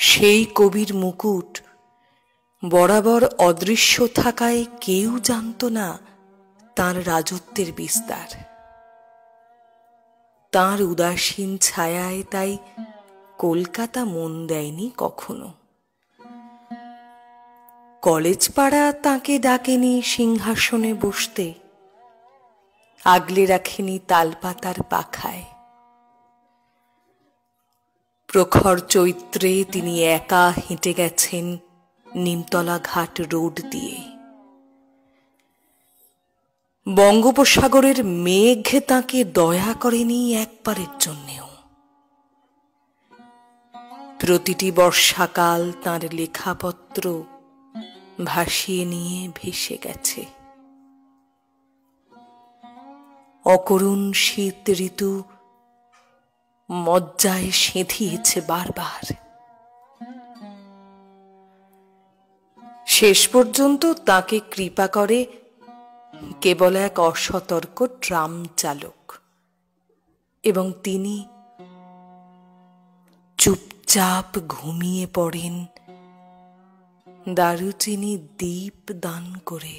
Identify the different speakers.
Speaker 1: সেই কবির মুকুট বরাবর অদৃশ্য থাকায় কেউ জানত না তাঁর রাজত্বের বিস্তার। তাঁর উদাসীন ছায়ায় তাই কলকাতা মন দেয়নি কখনো। কলেজ পাড়া তাঁকে ডাকেনি সিংহাসনে বসতে, আগলে রাখেনি তালপাতার পাখায়। প্রখর চৈত্রে তিনি একা হেঁটে গেছেন নিমতলা ঘাট রোড দিয়ে। বঙ্গোপসাগরের মেঘ তাঁকে দয়া করেনি একবারের জন্যেও। প্রতিটি বর্ষাকাল তাঁর লেখাপত্র ভাসিয়ে নিয়ে ভেসে গেছে। অকরুণ শীত ঋতু মজ্জায় সেঁধিয়েছে বারবার। শেষ পর্যন্ত তাকে কৃপা করে কেবল এক অসতর্ক ট্রাম চালক, এবং তিনি চুপচাপ ঘুমিয়ে পড়েন দারুচিনি দ্বীপ দান করে।